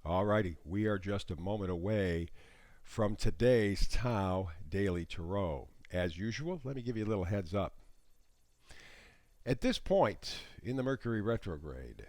Alrighty, we are just a moment away from today's Tao Daily Tarot. As usual, let me give you a little heads up. At this point in the Mercury retrograde,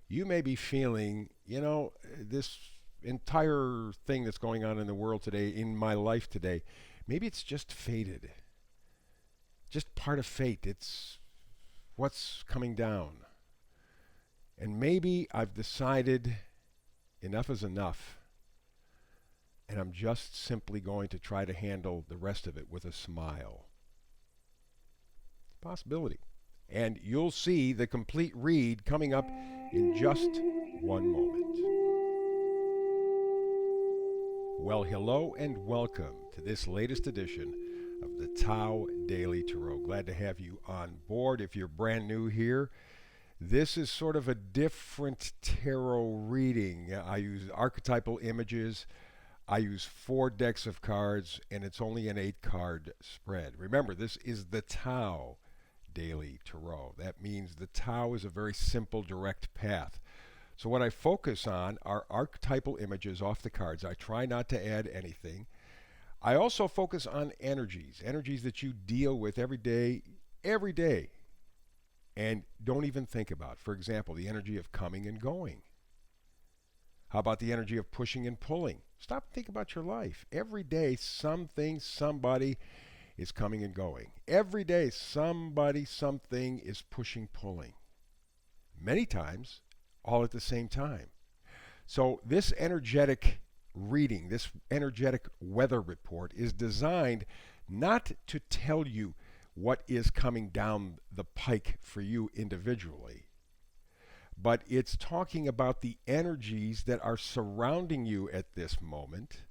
you may be feeling, this entire thing that's going on in the world today, in my life today, maybe it's just fated. Just part of fate. It's what's coming down. And maybe I've decided enough is enough, and I'm just simply going to try to handle the rest of it with a smile. Possibility. And you'll see the complete read coming up in just one moment. Well, hello and welcome to this latest edition of the Tao Daily Tarot. Glad to have you on board. If you're brand new here, this is sort of a different tarot reading. I use archetypal images. I use 4 decks of cards, and it's only an 8-card spread. Remember, this is the Tao Daily Tarot. That means the Tao is a very simple, direct path. So what I focus on are archetypal images off the cards. I try not to add anything. I also focus on energies that you deal with every day, and don't even think about. For example, the energy of coming and going. How about the energy of pushing and pulling? Stop and think about your life. Every day, something, somebody is coming and going. Every day, somebody, something is pushing, pulling. Many times, all at the same time. So this energetic reading, this energetic weather report is designed not to tell you what is coming down the pike for you individually, but it's talking about the energies that are surrounding you at this moment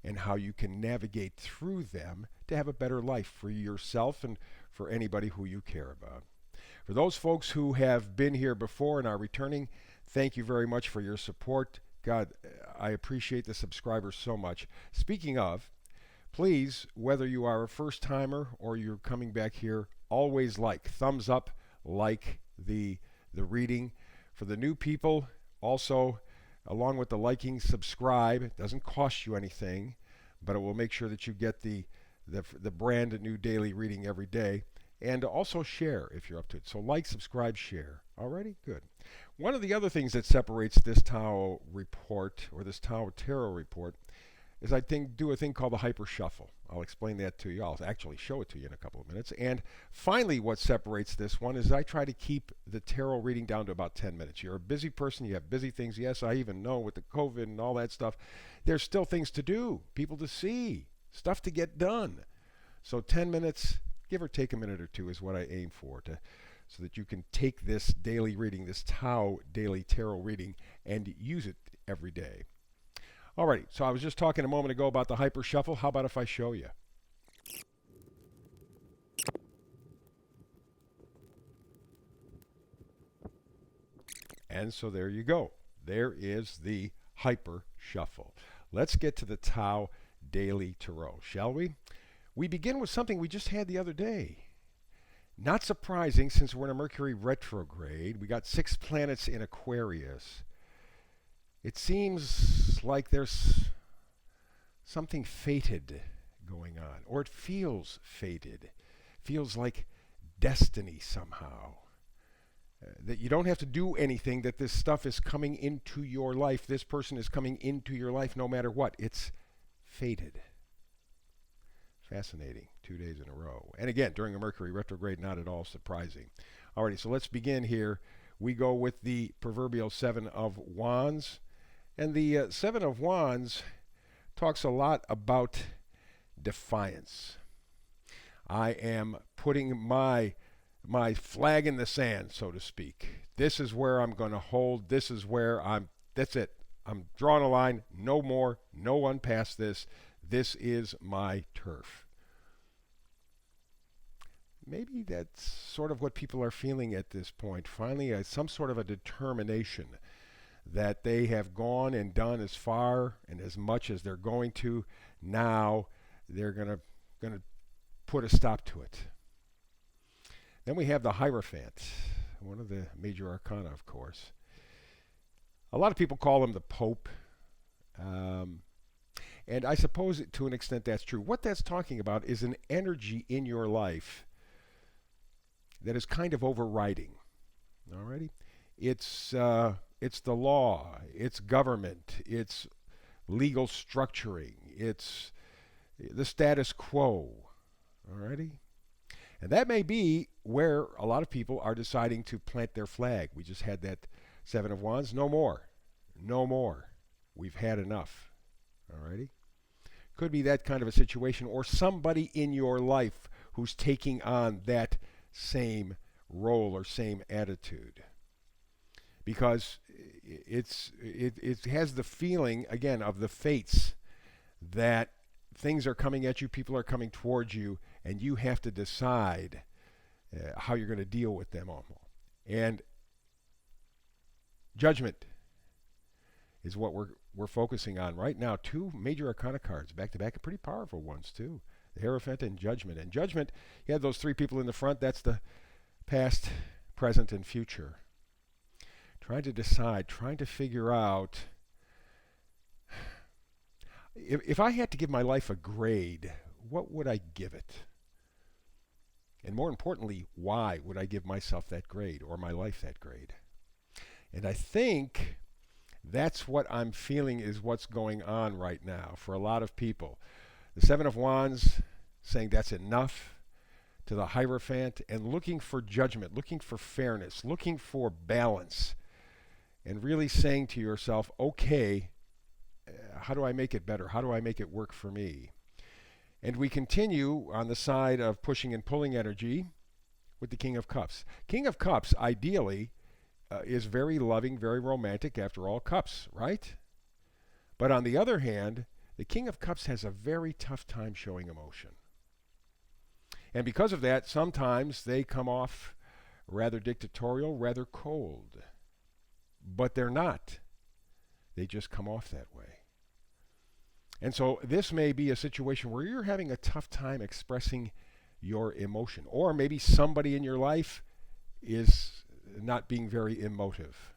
and how you can navigate through them to have a better life for yourself and for anybody who you care about. For those folks who have been here before and are returning, thank you very much for your support. God, I appreciate the subscribers so much. Speaking of, please, whether you are a first timer or you're coming back here, always thumbs up, like the reading. For the new people, also, along with the liking, subscribe. It doesn't cost you anything, but it will make sure that you get the brand new daily reading every day. And also share if you're up to it. So like, subscribe, share. Alrighty? Good. One of the other things that separates this Tao report, or this Tao Tarot report, is I do a thing called the hyper shuffle. I'll explain that to you. I'll actually show it to you in a couple of minutes. And finally, what separates this one is I try to keep the tarot reading down to about 10 minutes. You're a busy person. You have busy things. Yes, I even know with the COVID and all that stuff, there's still things to do, people to see, stuff to get done. So 10 minutes, give or take a minute or two, is what I aim for, so that you can take this daily reading, this Tao Daily Tarot reading, and use it every day. Alrighty, so I was just talking a moment ago about the hyper shuffle. How about if I show you? And so there you go. There is the hyper shuffle. Let's get to the Tao Daily Tarot, shall we? We begin with something we just had the other day. Not surprising, since we're in a Mercury retrograde. We got 6 planets in Aquarius. It seems like there's something fated going on, or it feels fated. Feels like destiny somehow. That you don't have to do anything, that this stuff is coming into your life. This person is coming into your life no matter what. It's fated. Fascinating. 2 days in a row. And again, during a Mercury retrograde, not at all surprising. Alrighty, so let's begin here. We go with the proverbial 7 of Wands. And the 7 of Wands talks a lot about defiance. I am putting my flag in the sand, so to speak. This is where I'm going to hold. This is where that's it. I'm drawing a line. No more. No one past this. This is my turf. Maybe that's sort of what people are feeling at this point. Finally, some sort of a determination that they have gone and done as far and as much as they're going to. Now they're going to put a stop to it. Then we have the Hierophant, one of the major arcana, of course. A lot of people call him the Pope. Um, and I suppose to an extent that's true. What that's talking about is an energy in your life that is kind of overriding. Alrighty? It's the law, it's government, it's legal structuring, it's the status quo. Alrighty? And that may be where a lot of people are deciding to plant their flag. We just had that Seven of Wands. No more. No more. We've had enough. Alrighty? Could be that kind of a situation, or somebody in your life who's taking on that same role or same attitude. Because it has the feeling, again, of the fates that things are coming at you, people are coming towards you, and you have to decide how you're going to deal with them all. And judgment is what we're focusing on right now. Two major arcana cards back to back, and pretty powerful ones too. The Hierophant and Judgment. And Judgment, you have those three people in the front. That's the past, present, and future. Trying to decide, trying to figure out. If I had to give my life a grade, what would I give it? And more importantly, why would I give myself that grade or my life that grade? And I think that's what I'm feeling is what's going on right now for a lot of people. The Seven of Wands saying that's enough, to the Hierophant, and looking for judgment, looking for fairness, looking for balance, and really saying to yourself, okay, how do I make it better? How do I make it work for me? And we continue on the side of pushing and pulling energy with the King of Cups. King of Cups, ideally, is very loving, very romantic, after all, cups, right? But on the other hand, the King of Cups has a very tough time showing emotion. And because of that, sometimes they come off rather dictatorial, rather cold. But they're not. They just come off that way. And so this may be a situation where you're having a tough time expressing your emotion. Or maybe somebody in your life is not being very emotive,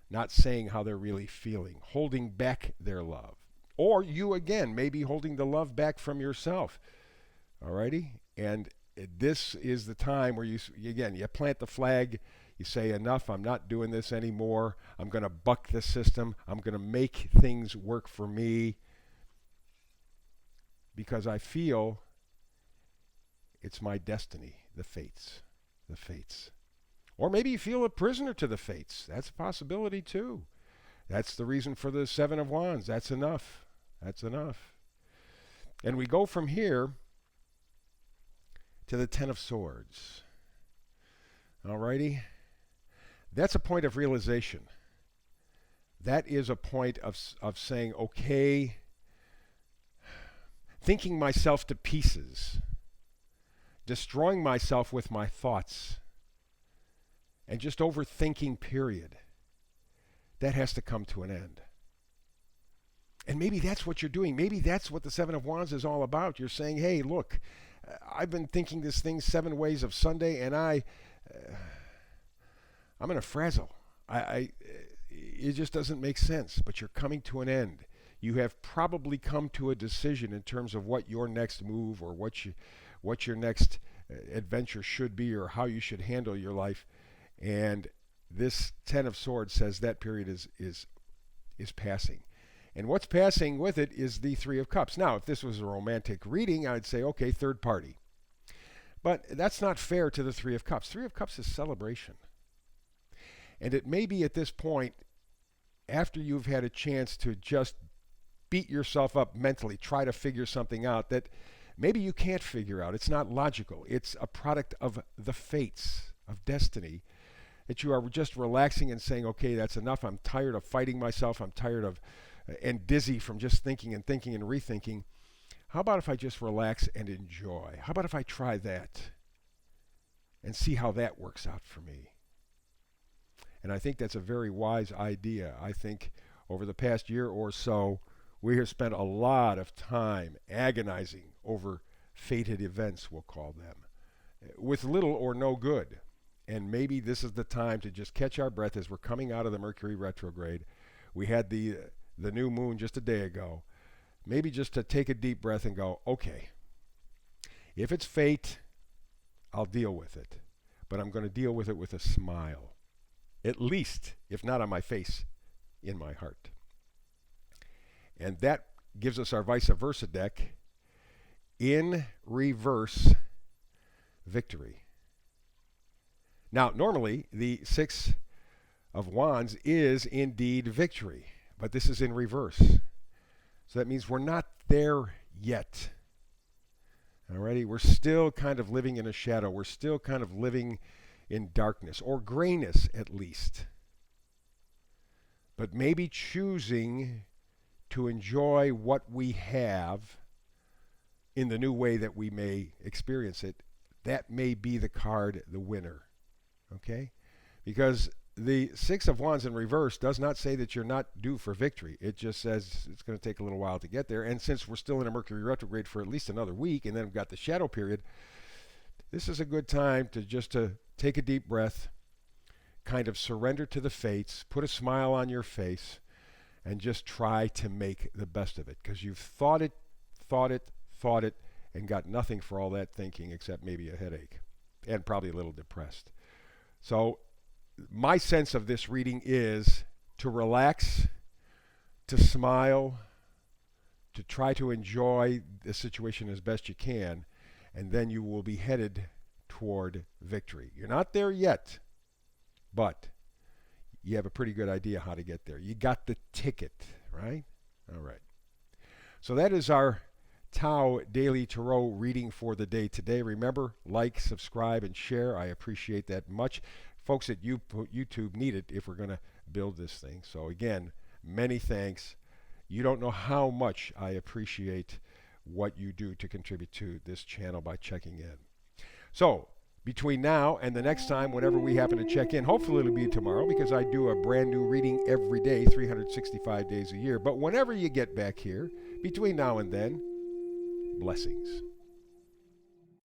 not saying how they're really feeling, holding back their love. Or you, again, may be holding the love back from yourself. Alrighty? And this is the time where you plant the flag. You say, enough, I'm not doing this anymore. I'm going to buck the system. I'm going to make things work for me because I feel it's my destiny, the fates, the fates. Or maybe you feel a prisoner to the fates. That's a possibility too. That's the reason for the Seven of Wands. That's enough. That's enough. And we go from here to the Ten of Swords. Alrighty? That's a point of realization. That is a point of saying, okay, thinking myself to pieces, destroying myself with my thoughts, and just overthinking, period. That has to come to an end. And maybe that's what you're doing. Maybe that's what the Seven of Wands is all about. You're saying, hey, look, I've been thinking this thing 7 ways of Sunday, and I'm in a frazzle. It just doesn't make sense, but you're coming to an end. You have probably come to a decision in terms of what your next move or what your next adventure should be or how you should handle your life. And this Ten of Swords says that period is passing. And what's passing with it is the Three of Cups. Now, if this was a romantic reading, I'd say, okay, third party. But that's not fair to the Three of Cups. Three of Cups is celebration. And it may be at this point, after you've had a chance to just beat yourself up mentally, try to figure something out that maybe you can't figure out. It's not logical. It's a product of the fates, of destiny, that you are just relaxing and saying, okay, that's enough. I'm tired of fighting myself. I'm tired of and dizzy from just thinking and rethinking. How about if I just relax and enjoy? How about if I try that and see how that works out for me? And I think that's a very wise idea. I think over the past year or so, we have spent a lot of time agonizing over fated events, we'll call them, with little or no good. And maybe this is the time to just catch our breath as we're coming out of the Mercury retrograde. We had the new moon just a day ago. Maybe just to take a deep breath and go, okay, if it's fate, I'll deal with it. But I'm going to deal with it with a smile. At least, if not on my face, in my heart. And that gives us our vice versa deck. In reverse, victory. Now, normally, the Six of Wands is indeed victory. But this is in reverse. So that means we're not there yet. Alrighty, we're still kind of living in a shadow. We're still kind of living in darkness, or grayness at least. But maybe choosing to enjoy what we have in the new way that we may experience it, that may be the card, the winner. Okay? Because the Six of Wands in reverse does not say that you're not due for victory. It just says it's going to take a little while to get there. And since we're still in a Mercury retrograde for at least another week, and then we've got the shadow period, this is a good time to take a deep breath, kind of surrender to the fates, put a smile on your face, and just try to make the best of it. Because you've thought it, and got nothing for all that thinking except maybe a headache and probably a little depressed. So my sense of this reading is to relax, to smile, to try to enjoy the situation as best you can, and then you will be headed toward victory. You're not there yet, but you have a pretty good idea how to get there. You got the ticket, right? All right. So that is our Tao Daily Tarot reading for the day today. Remember, like, subscribe, and share. I appreciate that much. Folks at YouTube need it if we're going to build this thing. So again, many thanks. You don't know how much I appreciate what you do to contribute to this channel by checking in. So between now and the next time, whenever we happen to check in, hopefully it'll be tomorrow because I do a brand new reading every day, 365 days a year. But whenever you get back here, between now and then, blessings.